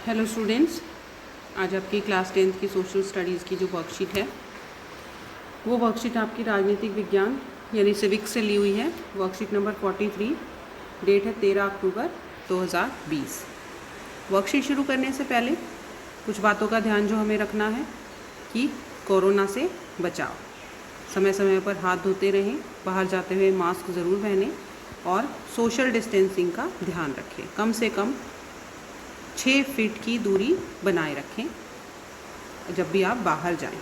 Hello students, आज आपकी class 10th की सोशल स्टडीज़ की जो वर्कशीट है वो वर्कशीट आपकी राजनीतिक विज्ञान यानी सिविक्स से ली हुई है। वर्कशीट नंबर 43, डेट है 13 अक्टूबर 2020। वर्कशीट शुरू करने से पहले कुछ बातों का ध्यान जो हमें रखना है कि कोरोना से बचाव, समय समय पर हाथ धोते रहें, बाहर जाते हुए मास्क ज़रूर पहनें और सोशल डिस्टेंसिंग का ध्यान रखें। कम से कम 6 फीट की दूरी बनाए रखें जब भी आप बाहर जाएं।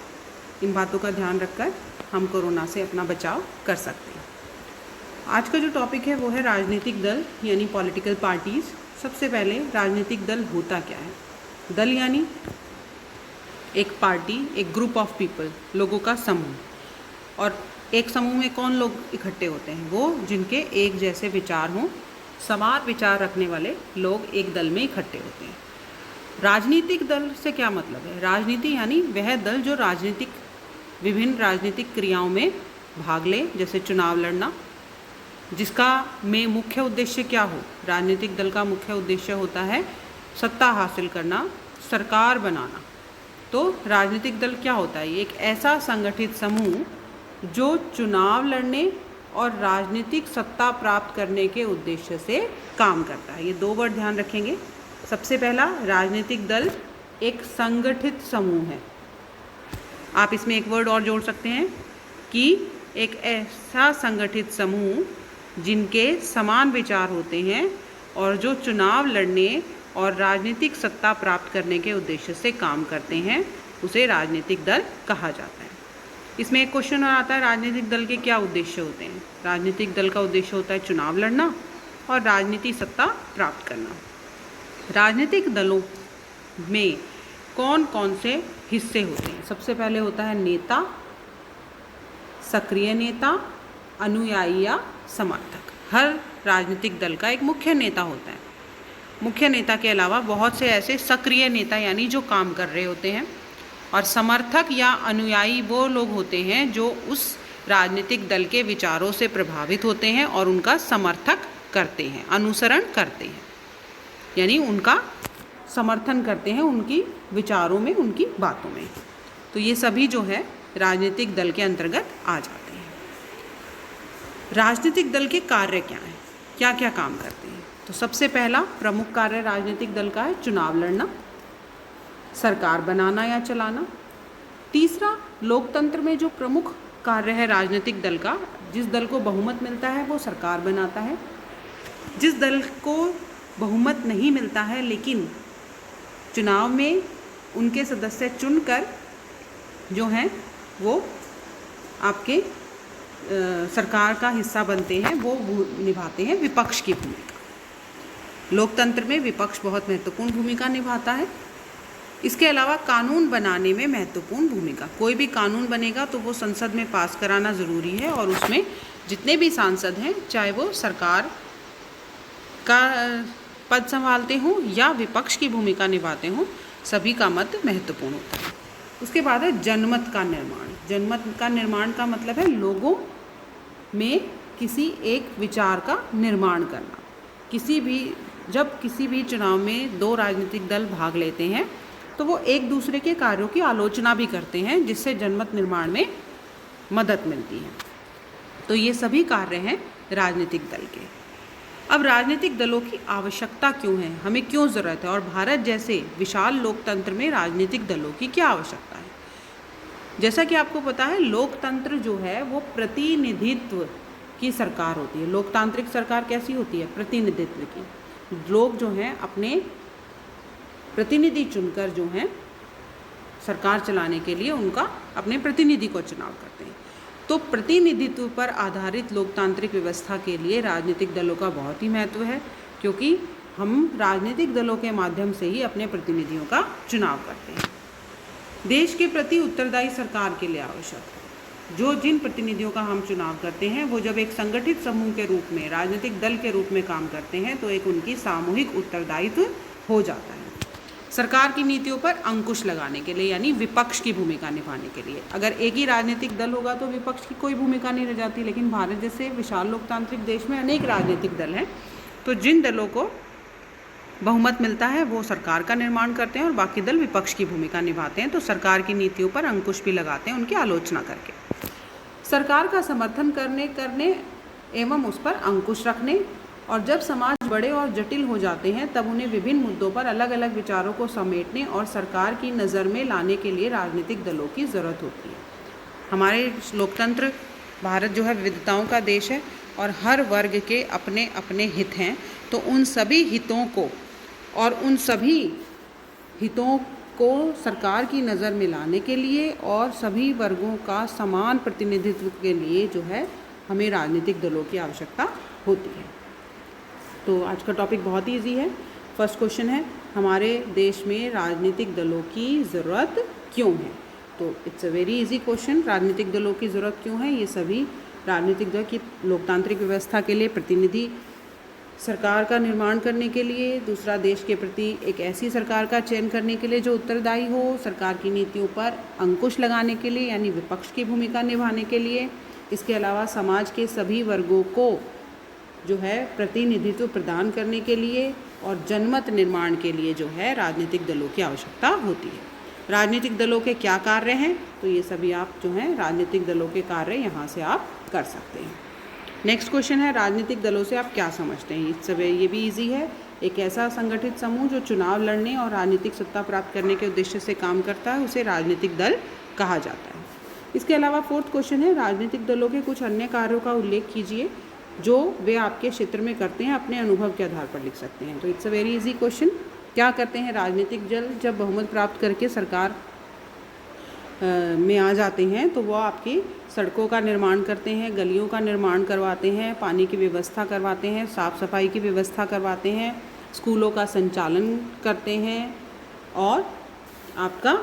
इन बातों का ध्यान रखकर हम कोरोना से अपना बचाव कर सकते हैं। आज का जो टॉपिक है वो है राजनीतिक दल यानी पॉलिटिकल पार्टीज़। सबसे पहले राजनीतिक दल होता क्या है? दल यानी एक पार्टी, एक ग्रुप ऑफ पीपल, लोगों का समूह। और एक समूह में कौन लोग इकट्ठे होते हैं? वो जिनके एक जैसे विचार हों, समान विचार रखने वाले लोग एक दल में इकट्ठे होते हैं। राजनीतिक दल से क्या मतलब है? राजनीति यानी वह दल जो विभिन्न राजनीतिक क्रियाओं में भाग ले, जैसे चुनाव लड़ना, जिसका में मुख्य उद्देश्य क्या हो? राजनीतिक दल का मुख्य उद्देश्य होता है सत्ता हासिल करना, सरकार बनाना। तो राजनीतिक दल क्या होता है? एक ऐसा संगठित समूह जो चुनाव लड़ने और राजनीतिक सत्ता प्राप्त करने के उद्देश्य से काम करता है। ये 2 वर्ड ध्यान रखेंगे। सबसे पहला, राजनीतिक दल एक संगठित समूह है। आप इसमें एक वर्ड और जोड़ सकते हैं कि एक ऐसा संगठित समूह जिनके समान विचार होते हैं और जो चुनाव लड़ने और राजनीतिक सत्ता प्राप्त करने के उद्देश्य से काम करते हैं, उसे राजनीतिक दल कहा जाता है। इसमें एक क्वेश्चन और आता है, राजनीतिक दल के क्या उद्देश्य होते हैं? राजनीतिक दल का उद्देश्य होता है चुनाव लड़ना और राजनीतिक सत्ता प्राप्त करना। राजनीतिक दलों में कौन कौन से हिस्से होते हैं? सबसे पहले होता है नेता, सक्रिय नेता, अनुयायी या समर्थक। हर राजनीतिक दल का एक मुख्य नेता होता है। मुख्य नेता के अलावा बहुत से ऐसे सक्रिय नेता यानी जो काम कर रहे होते हैं, और समर्थक या अनुयायी वो लोग होते हैं जो उस राजनीतिक दल के विचारों से प्रभावित होते हैं और उनका समर्थक करते हैं, अनुसरण करते हैं, यानी उनका समर्थन करते हैं उनकी विचारों में, उनकी बातों में। तो ये सभी जो है राजनीतिक दल के अंतर्गत आ जाते हैं। राजनीतिक दल के कार्य क्या हैं? क्या क्या काम करते हैं? तो सबसे पहला प्रमुख कार्य राजनीतिक दल का है चुनाव लड़ना, सरकार बनाना या चलाना। तीसरा, लोकतंत्र में जो प्रमुख कार्य है राजनीतिक दल का, जिस दल को बहुमत मिलता है वो सरकार बनाता है। जिस दल को बहुमत नहीं मिलता है लेकिन चुनाव में उनके सदस्य चुनकर जो हैं वो आपके सरकार का हिस्सा बनते हैं, वो निभाते हैं विपक्ष की भूमिका। लोकतंत्र में विपक्ष बहुत महत्वपूर्ण भूमिका निभाता है। इसके अलावा कानून बनाने में महत्वपूर्ण भूमिका। कोई भी कानून बनेगा तो वो संसद में पास कराना ज़रूरी है और उसमें जितने भी सांसद हैं, चाहे वो सरकार का पद संभालते हों या विपक्ष की भूमिका निभाते हों, सभी का मत महत्वपूर्ण होता है। उसके बाद है जनमत का निर्माण। जनमत का निर्माण का मतलब है लोगों में किसी एक विचार का निर्माण करना। जब किसी भी चुनाव में 2 राजनीतिक दल भाग लेते हैं तो वो एक दूसरे के कार्यों की आलोचना भी करते हैं, जिससे जनमत निर्माण में मदद मिलती है। तो ये सभी कार्य हैं राजनीतिक दल के। अब राजनीतिक दलों की आवश्यकता क्यों है? हमें क्यों ज़रूरत है? और भारत जैसे विशाल लोकतंत्र में राजनीतिक दलों की क्या आवश्यकता है? जैसा कि आपको पता है, लोकतंत्र जो है वो प्रतिनिधित्व की सरकार होती है। लोकतांत्रिक सरकार कैसी होती है? प्रतिनिधित्व की। लोग जो हैं अपने प्रतिनिधि चुनकर जो हैं सरकार चलाने के लिए उनका अपने प्रतिनिधि को चुनाव करते हैं। तो प्रतिनिधित्व पर आधारित लोकतांत्रिक व्यवस्था के लिए राजनीतिक दलों का बहुत ही महत्व है, क्योंकि हम राजनीतिक दलों के माध्यम से ही अपने प्रतिनिधियों का चुनाव करते हैं। देश के प्रति उत्तरदायी सरकार के लिए आवश्यक है। जिन प्रतिनिधियों का हम चुनाव करते हैं वो जब एक संगठित समूह के रूप में, राजनीतिक दल के रूप में काम करते हैं तो एक उनकी सामूहिक उत्तरदायित्व हो जाता है। सरकार की नीतियों पर अंकुश लगाने के लिए, यानी विपक्ष की भूमिका निभाने के लिए। अगर एक ही राजनीतिक दल होगा तो विपक्ष की कोई भूमिका नहीं रह जाती, लेकिन भारत जैसे विशाल लोकतांत्रिक देश में अनेक राजनीतिक दल हैं। तो जिन दलों को बहुमत मिलता है वो सरकार का निर्माण करते हैं और बाकी दल विपक्ष की भूमिका निभाते हैं। तो सरकार की नीतियों पर अंकुश भी लगाते हैं उनकी आलोचना करके। सरकार का समर्थन करने एवं उस पर अंकुश रखने, और जब समाज बड़े और जटिल हो जाते हैं तब उन्हें विभिन्न मुद्दों पर अलग अलग विचारों को समेटने और सरकार की नज़र में लाने के लिए राजनीतिक दलों की ज़रूरत होती है। हमारे लोकतंत्र भारत जो है विविधताओं का देश है और हर वर्ग के अपने अपने हित हैं। तो उन सभी हितों को सरकार की नज़र में लाने के लिए और सभी वर्गों का समान प्रतिनिधित्व के लिए जो है हमें राजनीतिक दलों की आवश्यकता होती है। तो आज का टॉपिक बहुत ईजी है। फर्स्ट क्वेश्चन है, हमारे देश में राजनीतिक दलों की ज़रूरत क्यों है? तो it's a very easy question. राजनीतिक दलों की ज़रूरत क्यों है? ये सभी राजनीतिक दल की लोकतांत्रिक व्यवस्था के लिए प्रतिनिधि सरकार का निर्माण करने के लिए, दूसरा देश के प्रति एक ऐसी सरकार का चयन करने के लिए जो उत्तरदायी हो, सरकार की नीतियों पर अंकुश लगाने के लिए यानी विपक्ष की भूमिका निभाने के लिए, इसके अलावा समाज के सभी वर्गों को जो है प्रतिनिधित्व प्रदान करने के लिए और जनमत निर्माण के लिए जो है राजनीतिक दलों की आवश्यकता होती है। राजनीतिक दलों के क्या कार्य हैं? तो ये सभी आप जो हैं राजनीतिक दलों के कार्य यहाँ से आप कर सकते हैं। नेक्स्ट क्वेश्चन है, राजनीतिक दलों से आप क्या समझते हैं? इस सब ये भी इजी है। एक ऐसा संगठित समूह जो चुनाव लड़ने और राजनीतिक सत्ता प्राप्त करने के उद्देश्य से काम करता है उसे राजनीतिक दल कहा जाता है। इसके अलावा फोर्थ क्वेश्चन है, राजनीतिक दलों के कुछ अन्य कार्यों का उल्लेख कीजिए जो वे आपके क्षेत्र में करते हैं, अपने अनुभव के आधार पर लिख सकते हैं। तो it's a very easy question. क्या करते हैं राजनीतिक दल? जब बहुमत प्राप्त करके सरकार में आ जाते हैं तो वो आपकी सड़कों का निर्माण करते हैं, गलियों का निर्माण करवाते हैं, पानी की व्यवस्था करवाते हैं, साफ़ सफाई की व्यवस्था करवाते हैं, स्कूलों का संचालन करते हैं और आपका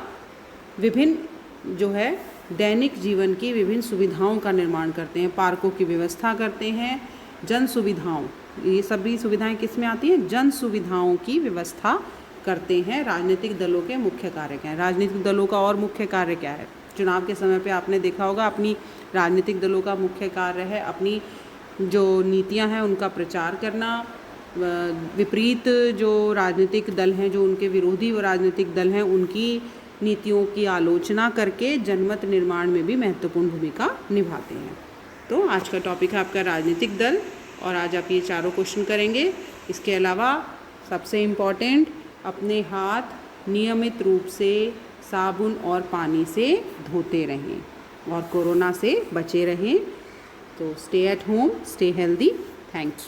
विभिन्न जो है दैनिक जीवन की विभिन्न सुविधाओं का निर्माण करते हैं, पार्कों की व्यवस्था करते हैं, जन सुविधाओं, ये सभी सुविधाएं किस में आती हैं? जन सुविधाओं की व्यवस्था करते हैं। राजनीतिक दलों के मुख्य कार्य क्या है? राजनीतिक दलों का और मुख्य कार्य क्या है? चुनाव के समय पे आपने देखा होगा अपनी राजनीतिक दलों का मुख्य कार्य है अपनी जो नीतियां हैं उनका प्रचार करना, विपरीत जो राजनीतिक दल हैं, जो उनके विरोधी राजनीतिक दल हैं, उनकी नीतियों की आलोचना करके जनमत निर्माण में भी महत्वपूर्ण भूमिका निभाते हैं। तो आज का टॉपिक है आपका राजनीतिक दल और आज आप ये चारों क्वेश्चन करेंगे। इसके अलावा सबसे इम्पॉर्टेंट, अपने हाथ नियमित रूप से साबुन और पानी से धोते रहें और कोरोना से बचे रहें। तो stay at home, stay healthy. Thanks.